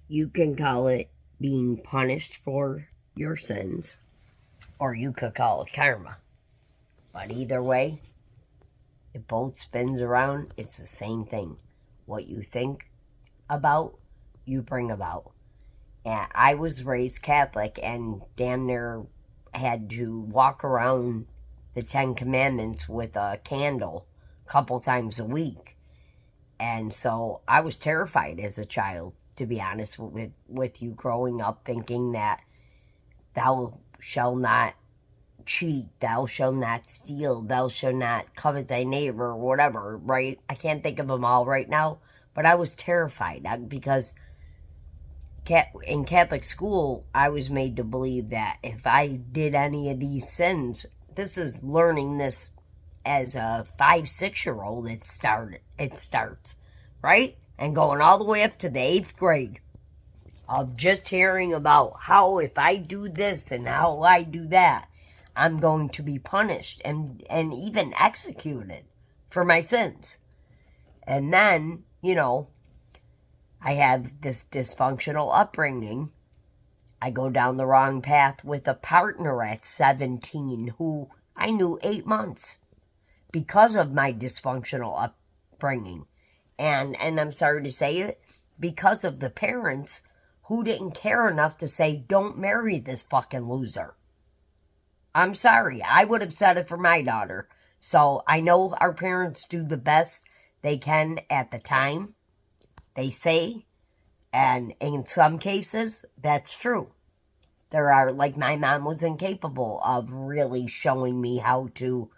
You can call it being punished for your sins, or you could call it karma. But either way, it both spins around. It's the same thing. What you think about, you bring about. And I was raised Catholic and damn near had to walk around the Ten Commandments with a candle a couple times a week. And so I was terrified as a child, to be honest with you, growing up thinking that thou shalt not cheat, thou shalt not steal, thou shalt not covet thy neighbor, whatever, right? I can't think of them all right now, but I was terrified because in Catholic school, I was made to believe that if I did any of these sins, this is learning this as a 5-6-year-old, it starts, right? And going all the way up to the 8th grade of just hearing about how if I do this and how I do that, I'm going to be punished and even executed for my sins. And then, I have this dysfunctional upbringing. I go down the wrong path with a partner at 17 who I knew 8 months because of my dysfunctional upbringing. And I'm sorry to say it, because of the parents who didn't care enough to say, don't marry this fucking loser. I'm sorry. I would have said it for my daughter. So I know our parents do the best they can at the time. They say, and in some cases, that's true. There are, like, my mom was incapable of really showing me how to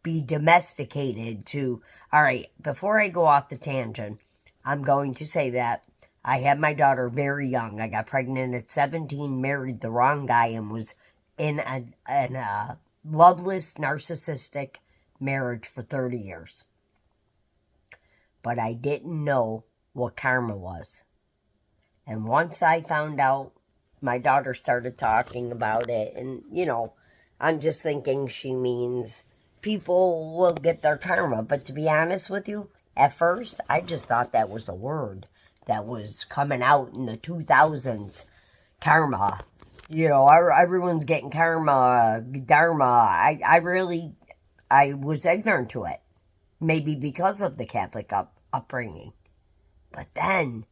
be domesticated to, all right, before I go off the tangent, I'm going to say that I had my daughter very young. I got pregnant at 17, married the wrong guy, and was in a loveless, narcissistic marriage for 30 years. But I didn't know what karma was. And once I found out, my daughter started talking about it, and, I'm just thinking she means people will get their karma. But to be honest with you, at first, I just thought that was a word that was coming out in the 2000s. Karma. Everyone's getting karma, dharma. I was ignorant to it. Maybe because of the Catholic upbringing. But then,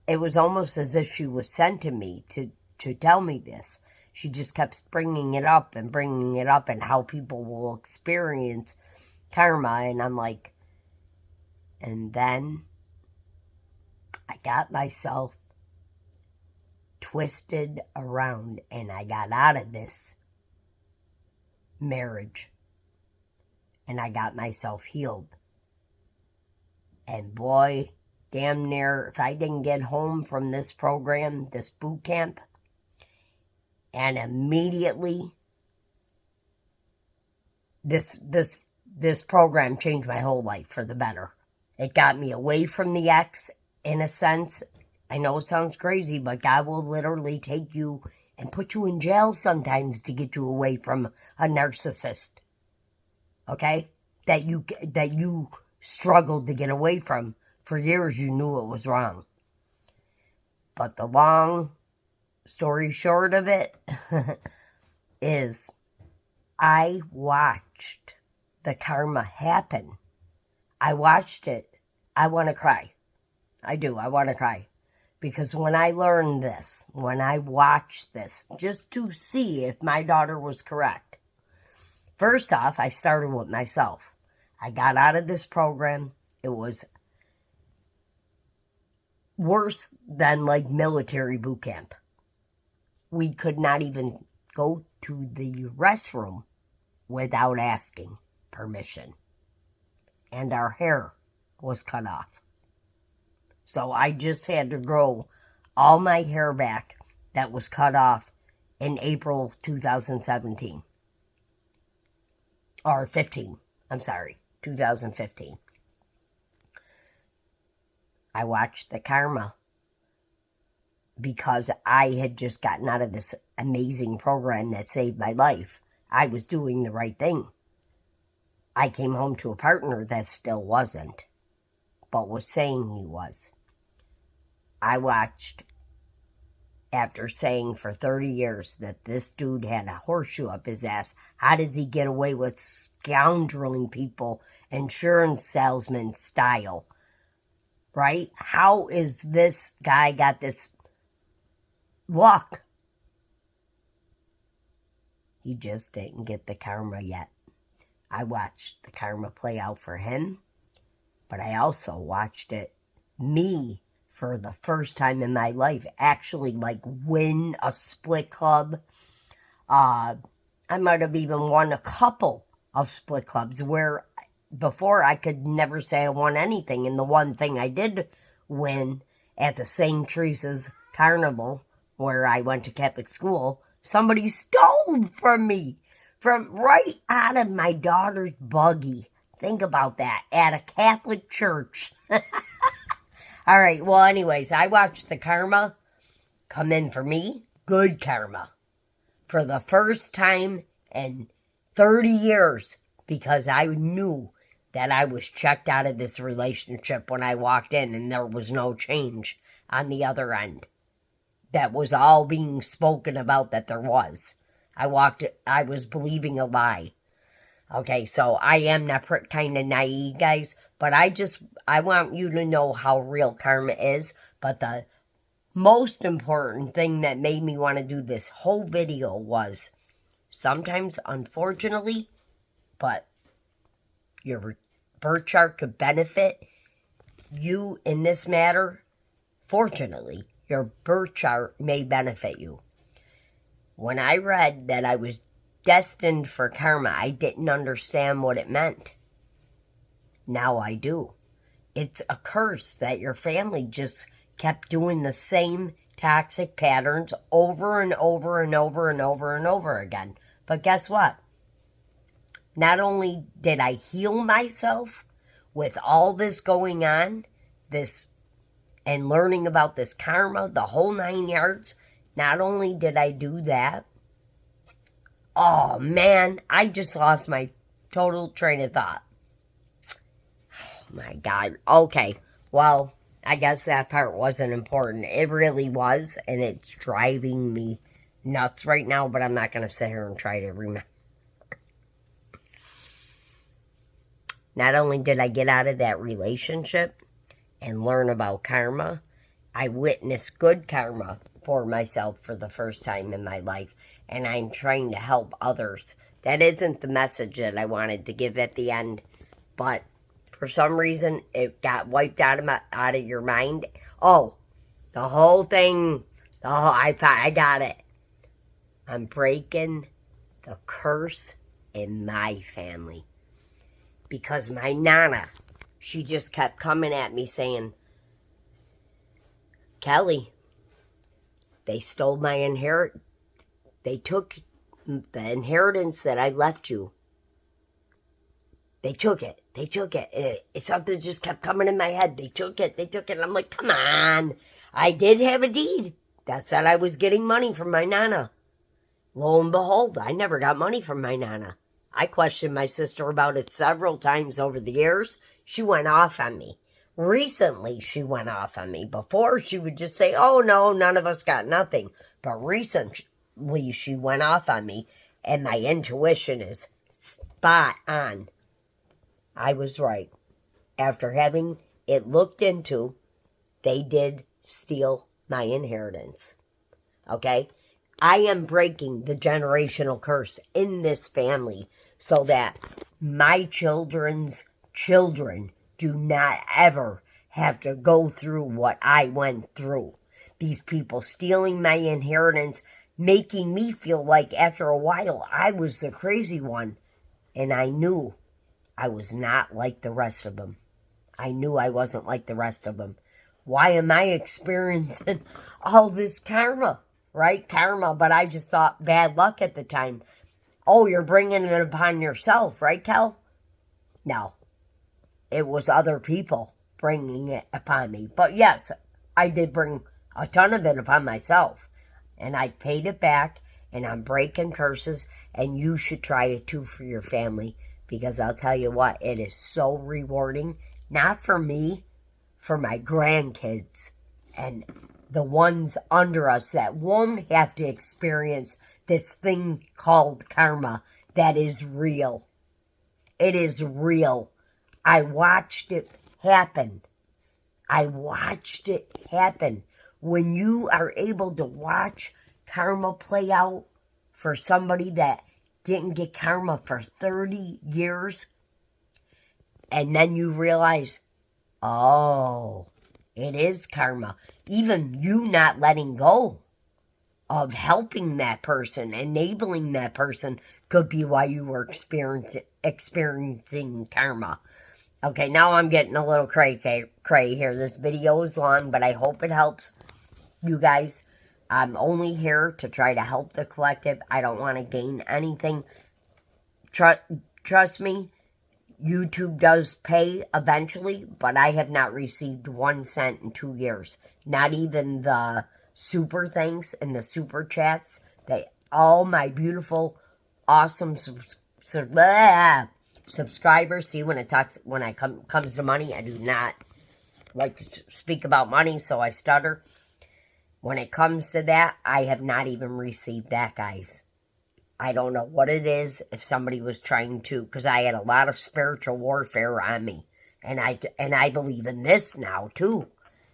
it was almost as if she was sent to me to tell me this. She just kept bringing it up and how people will experience karma. And I'm like, and then I got myself twisted around and I got out of this marriage and I got myself healed. And boy, damn near, if I didn't get home from this program, this boot camp, and immediately this program changed my whole life for the better. It got me away from the ex, in a sense. I know it sounds crazy, but God will literally take you and put you in jail sometimes to get you away from a narcissist. Okay? That you struggled to get away from. For years you knew it was wrong. But the long story short of it is I watched the karma happen. I watched it. I want to cry. I do. I want to cry. Because when I learned this, when I watched this, just to see if my daughter was correct, first off, I started with myself. I got out of this program. It was worse than like military boot camp. We could not even go to the restroom without asking permission. And our hair was cut off. So I just had to grow all my hair back that was cut off in April 2017. Or 15. I'm sorry. 2015. I watched the karma because I had just gotten out of this amazing program that saved my life. I was doing the right thing. I came home to a partner that still wasn't, but was saying he was. I watched, after saying for 30 years that this dude had a horseshoe up his ass, how does he get away with scoundreling people, insurance salesman style? Right? How is this guy got this luck? He just didn't get the karma yet. I watched the karma play out for him, but I also watched me, for the first time in my life, actually, like, win a split club. I might have even won a couple of split clubs where before I could never say I won anything. And the one thing I did win at the St. Teresa's Carnival, where I went to Catholic school, somebody stole from me, from right out of my daughter's buggy. Think about that, at a Catholic church. All right, well, anyways, I watched the karma come in for me. Good karma. For the first time in 30 years, because I knew that I was checked out of this relationship when I walked in and there was no change on the other end. That was all being spoken about that there was. I was believing a lie. Okay, so I am not kind of naive, guys, but I want you to know how real karma is. But the most important thing that made me want to do this whole video was, sometimes, unfortunately, but your birth chart could benefit you in this matter. Fortunately, your birth chart may benefit you. When I read that I was destined for karma, I didn't understand what it meant. Now I do. It's a curse that your family just kept doing the same toxic patterns over and over and over and over and over again. But guess what? Not only did I heal myself with all this going on, and learning about this karma, the whole 9 yards, not only did I do that, oh man, I just lost my total train of thought. Oh my God. Okay, well, I guess that part wasn't important. It really was, and it's driving me nuts right now, but I'm not going to sit here and try to remember. Not only did I get out of that relationship and learn about karma, I witnessed good karma for myself for the first time in my life, and I'm trying to help others. That isn't the message that I wanted to give at the end, but for some reason it got wiped out of your mind. Oh, the whole thing. I got it. I'm breaking the curse in my family, because my Nana, she just kept coming at me saying, Kelly, they stole my inheritance. They took the inheritance that I left you. They took it. They took it. Something just kept coming in my head. They took it. They took it. And I'm like, come on. I did have a deed that said I was getting money from my Nana. Lo and behold, I never got money from my Nana. I questioned my sister about it several times over the years. She went off on me. Recently, she went off on me. Before, she would just say, oh, no, none of us got nothing. But recently, she went off on me, and my intuition is spot on. I was right. After having it looked into, they did steal my inheritance. Okay? I am breaking the generational curse in this family so that my children's children do not ever have to go through what I went through. These people stealing my inheritance, making me feel like after a while I was the crazy one. And I knew I was not like the rest of them. I knew I wasn't like the rest of them. Why am I experiencing all this karma? Right? Karma, but I just thought bad luck at the time. Oh, you're bringing it upon yourself, right, Kel? No. It was other people bringing it upon me. But yes, I did bring a ton of it upon myself. And I paid it back, and I'm breaking curses, and you should try it too for your family. Because I'll tell you what, it is so rewarding. Not for me, for my grandkids. and the ones under us that won't have to experience this thing called karma that is real. It is real. I watched it happen. I watched it happen. When you are able to watch karma play out for somebody that didn't get karma for 30 years, and then you realize, oh, it is karma. Even you not letting go of helping that person, enabling that person, could be why you were experiencing karma. Okay, now I'm getting a little cray here. This video is long, but I hope it helps you guys. I'm only here to try to help the collective. I don't want to gain anything. Trust me, YouTube does pay eventually, but I have not received 1 cent in 2 years. Not even the super thanks and the super chats that all my beautiful, awesome subscribers see. When it comes to money, I do not like to speak about money, so I stutter. When it comes to that, I have not even received that, guys. I don't know what it is. If somebody was trying to, because I had a lot of spiritual warfare on me, and I believe in this now too.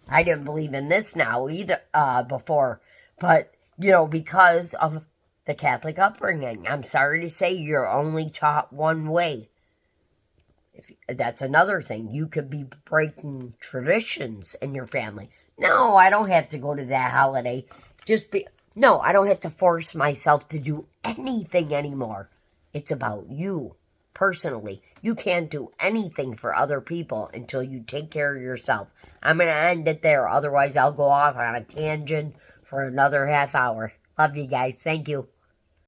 I didn't believe in this now either before, but because of the Catholic upbringing, I'm sorry to say, you're only taught one way. That's another thing. You could be breaking traditions in your family. No, I don't have to go to that holiday. No, I don't have to force myself to do anything anymore. It's about you, personally. You can't do anything for other people until you take care of yourself. I'm going to end it there. Otherwise, I'll go off on a tangent for another half hour. Love you guys. Thank you.